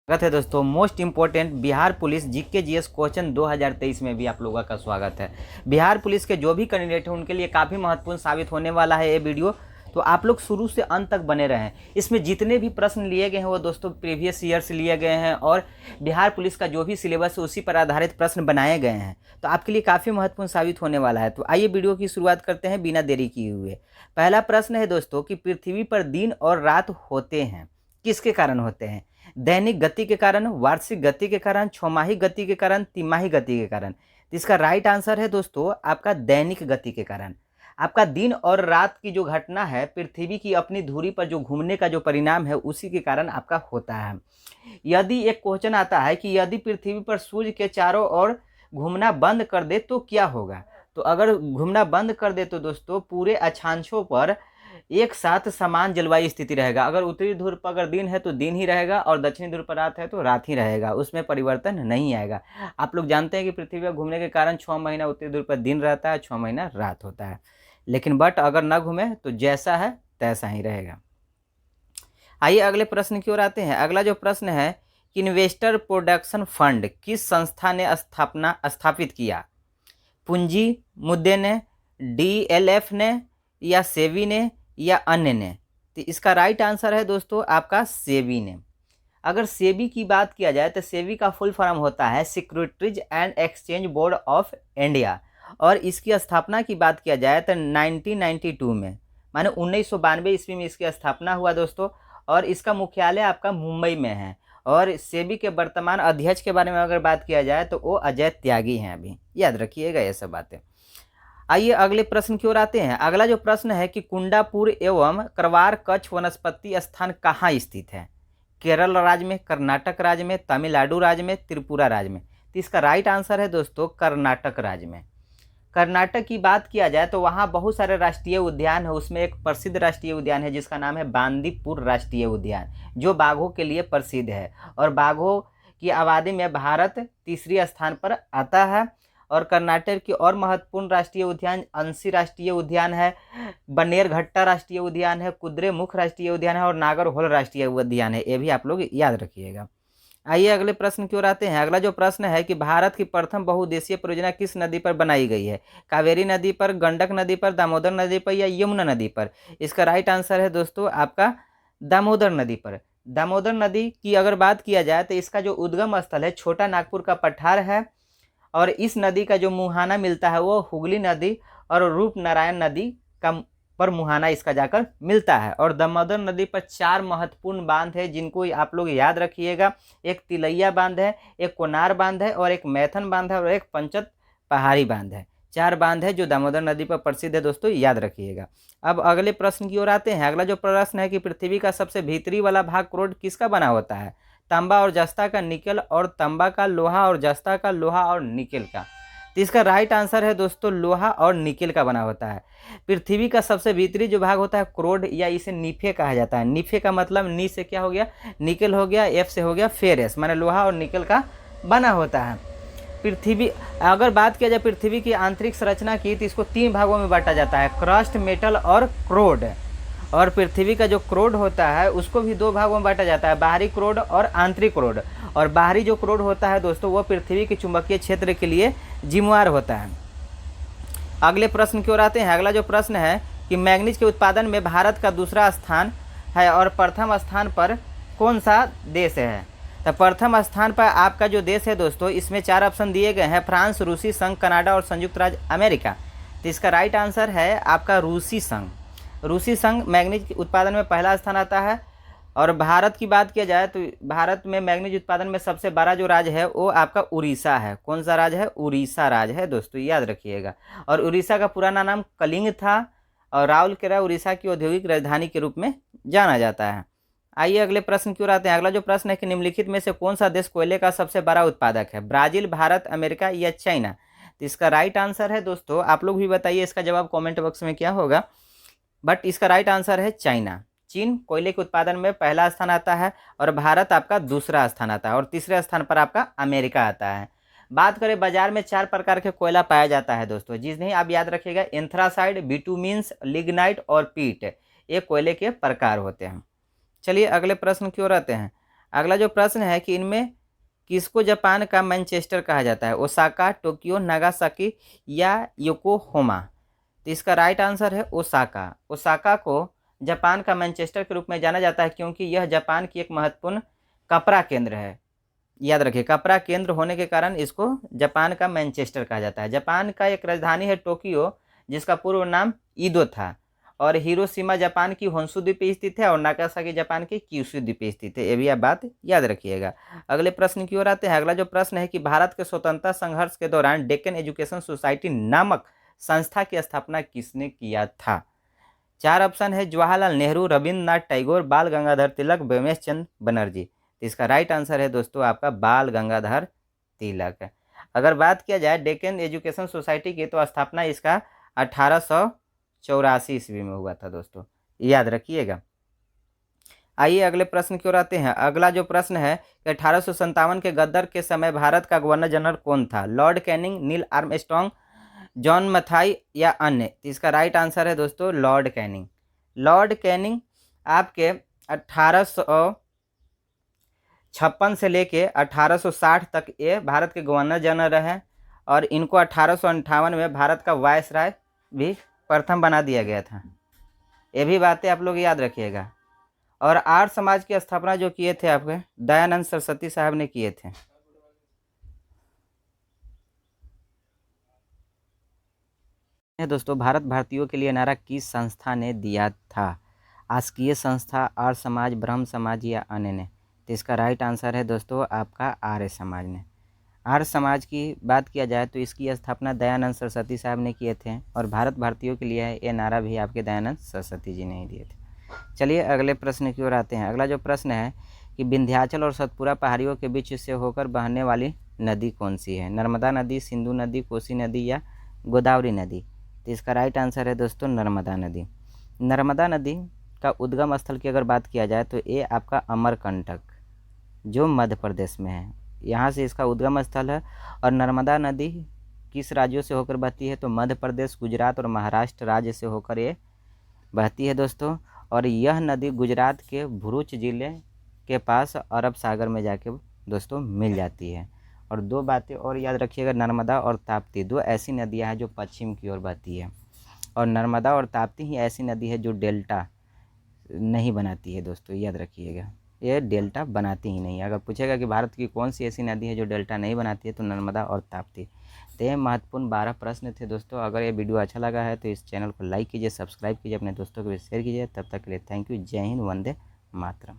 स्वागत है दोस्तों। Most important Bihar police GK GS question 2023 में भी आप लोगों का स्वागत है। बिहार पुलिस के जो भी कैंडिडेट हैं उनके लिए काफ़ी महत्वपूर्ण साबित होने वाला है ये वीडियो, तो आप लोग शुरू से अंत तक बने रहें। इसमें जितने भी प्रश्न लिए गए हैं वो दोस्तों प्रीवियस ईयर से लिए गए हैं और बिहार पुलिस का जो भी सिलेबस है उसी पर आधारित प्रश्न बनाए गए हैं, तो आपके लिए काफ़ी महत्वपूर्ण साबित होने वाला है। तो आइए वीडियो की शुरुआत करते हैं बिना देरी किए हुए। पहला प्रश्न है दोस्तों कि पृथ्वी पर दिन और रात होते हैं, किसके कारण होते हैं? दैनिक गति के कारण, वार्षिक गति के कारण, छमाही गति के कारण, तिमाही गति के कारण। तो इसका राइट आंसर है दोस्तों आपका दैनिक गति के कारण। आपका दिन और रात की जो घटना है पृथ्वी की अपनी धुरी पर जो घूमने का जो परिणाम है उसी के कारण आपका होता है। यदि एक क्वेश्चन आता है कि यदि पृथ्वी पर सूर्य के चारों ओर घूमना बंद कर दे तो क्या होगा, तो अगर घूमना बंद कर दे तो दोस्तों पूरे अक्षांशों पर एक साथ समान जलवायु स्थिति रहेगा। अगर उत्तरी ध्रुव पर अगर दिन है तो दिन ही रहेगा और दक्षिणी ध्रुव पर रात है तो रात ही रहेगा, उसमें परिवर्तन नहीं आएगा। आप लोग जानते हैं कि पृथ्वी पर घूमने के कारण 6 महीना उत्तरी ध्रुव पर दिन रहता है, 6 महीना रात होता है, लेकिन बट अगर न घूमे तो जैसा है तैसा ही रहेगा। आइए अगले प्रश्न की ओर आते हैं। अगला जो प्रश्न है कि इन्वेस्टर प्रोडक्शन फंड किस संस्था ने स्थापित किया? पूंजी मुद्दे ने, डीएलएफ ने, या सेबी ने, या अन्य ने? तो इसका राइट आंसर है दोस्तों आपका सेबी ने। अगर सेबी की बात किया जाए तो सेबी का फुल फॉर्म होता है securities and exchange board of India, और इसकी स्थापना की बात किया जाए तो 1992 में, माने 1992 ईस्वी में इसकी स्थापना हुआ दोस्तों, और इसका मुख्यालय आपका मुंबई में है। और सेबी के वर्तमान अध्यक्ष के बारे में अगर बात किया जाए तो वो अजय त्यागी हैं, अभी याद रखिएगा ये सब बातें। आइए अगले प्रश्न की ओर आते हैं। अगला जो प्रश्न है कि कुंडापुर एवं करवार कच्छ वनस्पति स्थान कहाँ स्थित है? केरल राज्य में, कर्नाटक राज्य में, तमिलनाडु राज्य में, त्रिपुरा राज्य में? तो इसका राइट आंसर है दोस्तों कर्नाटक राज्य में। कर्नाटक की बात किया जाए तो वहाँ बहुत सारे राष्ट्रीय उद्यान है, उसमें एक प्रसिद्ध राष्ट्रीय उद्यान है जिसका नाम है बांदीपुर राष्ट्रीय उद्यान, जो बाघों के लिए प्रसिद्ध है, और बाघों की आबादी में भारत तीसरी स्थान पर आता है। और कर्नाटक की और महत्वपूर्ण राष्ट्रीय उद्यान अंशी राष्ट्रीय उद्यान है, बनेरघट्टा राष्ट्रीय उद्यान है, कुद्रेमुख राष्ट्रीय उद्यान है, और नागरहोल राष्ट्रीय उद्यान है। ये भी आप लोग याद रखिएगा। आइए अगले प्रश्न की ओर आते हैं। अगला जो प्रश्न है कि भारत की प्रथम बहुउद्देशीय परियोजना किस नदी पर बनाई गई है? कावेरी नदी पर, गंडक नदी पर, दामोदर नदी पर, या यमुना नदी पर? इसका राइट आंसर है दोस्तों आपका दामोदर नदी पर। दामोदर नदी की अगर बात किया जाए तो इसका जो उद्गम स्थल है छोटा नागपुर का पठार है, और इस नदी का जो मुहाना मिलता है वो हुगली नदी और रूपनारायण नदी का पर मुहाना इसका जाकर मिलता है। और दामोदर नदी पर 4 महत्वपूर्ण बांध है जिनको आप लोग याद रखिएगा। एक तिलैया बांध है, एक कोनार बांध है, और एक मैथन बांध है, और एक पंचत पहाड़ी बांध है। 4 बांध है जो दामोदर नदी पर प्रसिद्ध है दोस्तों, याद रखिएगा। अब अगले प्रश्न की ओर आते हैं। अगला जो प्रश्न है कि पृथ्वी का सबसे भीतरी वाला भाग क्रोड किसका बना होता है? तांबा और जस्ता का, निकल और तांबा का, लोहा और जस्ता का, लोहा और निकेल का? तो इसका राइट आंसर है दोस्तों लोहा और निकेल का बना होता है। पृथ्वी का सबसे भीतरी जो भाग होता है क्रोड, या इसे नीफे कहा जाता है। नीफे का मतलब नी से क्या हो गया, निकेल हो गया, एफ से हो गया फेरस, माने लोहा और निकेल का बना होता है। पृथ्वी अगर बात किया जाए पृथ्वी की आंतरिक संरचना की तो इसको 3 भागों में बांटा जाता है, क्रस्ट, मेटल और क्रोड। और पृथ्वी का जो क्रोड होता है उसको भी 2 भागों में बांटा जाता है, बाहरी क्रोड और आंतरिक क्रोड। और बाहरी जो क्रोड होता है दोस्तों वो पृथ्वी के चुंबकीय क्षेत्र के लिए जिम्मेवार होता है। अगले प्रश्न की ओर आते हैं। अगला जो प्रश्न है कि मैग्नीज के उत्पादन में भारत का दूसरा स्थान है और प्रथम स्थान पर कौन सा देश है? तो प्रथम स्थान पर आपका जो देश है दोस्तों, इसमें 4 ऑप्शन दिए गए हैं, फ्रांस, रूसी संघ, कनाडा और संयुक्त राज्य अमेरिका। तो इसका राइट आंसर है आपका रूसी संघ। रूसी संघ मैग्नीज के उत्पादन में पहला स्थान आता है। और भारत की बात किया जाए तो भारत में मैग्नीज उत्पादन में सबसे बड़ा जो राज्य है वो आपका उड़ीसा है। कौन सा राज्य है? उड़ीसा राज्य है दोस्तों, याद रखिएगा। और उड़ीसा का पुराना नाम कलिंग था, और राउरकेला उड़ीसा की औद्योगिक राजधानी के रूप में जाना जाता है। आइए अगले प्रश्न की ओर आते हैं। अगला जो प्रश्न है कि निम्नलिखित में से कौन सा देश कोयले का सबसे बड़ा उत्पादक है? ब्राजील, भारत, अमेरिका या चाइना? तो इसका राइट आंसर है दोस्तों, आप लोग भी बताइए इसका जवाब कॉमेंट बॉक्स में क्या होगा, बट इसका राइट आंसर है चाइना। चीन कोयले के उत्पादन में पहला स्थान आता है, और भारत आपका दूसरा स्थान आता है, और तीसरे स्थान पर आपका अमेरिका आता है। बात करें बाजार में 4 प्रकार के कोयला पाया जाता है दोस्तों, जिन्हें आप याद रखिएगा, एंथ्रासाइड, बिटुमिन्स, लिग्नाइट और पीट, ये कोयले के प्रकार होते हैं। चलिए अगले प्रश्न की ओर आते हैं। अगला जो प्रश्न है कि इनमें किसको जापान का मैनचेस्टर कहा जाता है? ओसाका, टोक्यो, नागासाकी या योकोहामा? तो इसका राइट आंसर है ओसाका। ओसाका को जापान का मैनचेस्टर के रूप में जाना जाता है क्योंकि यह जापान की एक महत्वपूर्ण कपड़ा केंद्र है। याद रखिए, कपड़ा केंद्र होने के कारण इसको जापान का मैनचेस्टर कहा जाता है। जापान का एक राजधानी है टोक्यो, जिसका पूर्व नाम ईदो था, और हिरोशिमा जापान की होन्शु द्वीप पे स्थित है, और नागासाकी जापान की क्यूशु द्वीप पे स्थित है। ये भी आप बात याद रखिएगा। अगले प्रश्न की ओर आते हैं। अगला जो प्रश्न है कि भारत के स्वतंत्रता संघर्ष के दौरान डेक्कन एजुकेशन सोसाइटी नामक संस्था की स्थापना किसने किया था? 4 ऑप्शन है, जवाहरलाल नेहरू, रविंद्रनाथ टैगोर, बाल गंगाधर तिलक, व्योमेश चंद्र बनर्जी। तो इसका राइट आंसर है दोस्तों आपका बाल गंगाधर तिलक। अगर बात किया जाए डेक्कन एजुकेशन सोसाइटी की, तो स्थापना इसका 1884 ईस्वी में हुआ था दोस्तों, याद रखिएगा। आइए अगले प्रश्न की ओर आते हैं। अगला जो प्रश्न है कि 1857 के गद्दर के समय भारत का गवर्नर जनरल कौन था? Lord Canning, Neil Armstrong, John Mathai या अन्य? तो इसका राइट आंसर है दोस्तों लॉर्ड कैनिंग। लॉर्ड कैनिंग आपके 1856 से लेके 1860 तक ये भारत के गवर्नर जनरल रहे, और इनको 1858 में भारत का वायसराय भी प्रथम बना दिया गया था। ये भी बातें आप लोग याद रखिएगा। और आर्य समाज की स्थापना जो किए थे आपके दयानंद सरस्वती साहब ने किए थे। दोस्तों, भारत भारतीयों के लिए नारा किस संस्था ने दिया था? आस्कीय संस्था, आर्य समाज, ब्रह्म समाज या अन्य ने? तो इसका राइट आंसर है दोस्तों आपका आर्य समाज ने। आर्य समाज की बात किया जाए तो इसकी स्थापना दयानंद सरस्वती साहब ने किए थे, और भारत भारतीयों के लिए ये नारा भी आपके दयानंद सरस्वती जी ने ही दिए थे। चलिए अगले प्रश्न की ओर आते हैं। अगला जो प्रश्न है कि विंध्याचल और सतपुरा पहाड़ियों के बीच से होकर बहने वाली नदी कौन सी है? नर्मदा नदी, सिंधु नदी, कोसी नदी या गोदावरी नदी? तो इसका राइट आंसर है दोस्तों नर्मदा नदी। नर्मदा नदी का उद्गम स्थल की अगर बात किया जाए तो ये आपका अमरकंटक जो मध्य प्रदेश में है, यहाँ से इसका उद्गम स्थल है। और नर्मदा नदी किस राज्यों से होकर बहती है? तो मध्य प्रदेश, गुजरात और महाराष्ट्र राज्य से होकर ये बहती है दोस्तों। और यह नदी गुजरात के भरूच जिले के पास अरब सागर में जाके दोस्तों मिल जाती है। और 2 बातें और याद रखिएगा, नर्मदा और ताप्ती 2 ऐसी नदियां हैं जो पश्चिम की ओर बहती है, और नर्मदा और ताप्ती ही ऐसी नदी है जो डेल्टा नहीं बनाती है दोस्तों, याद रखिएगा। ये डेल्टा बनाती ही नहीं है। अगर पूछेगा कि भारत की कौन सी ऐसी नदी है जो डेल्टा नहीं बनाती है, तो नर्मदा और ताप्ती। तो ये महत्वपूर्ण 12 प्रश्न थे दोस्तों। अगर ये वीडियो अच्छा लगा है तो इस चैनल को लाइक कीजिए, सब्सक्राइब कीजिए, अपने दोस्तों को भी शेयर कीजिए। तब तक के लिए थैंक यू। जय हिंद, वंदे मातरम।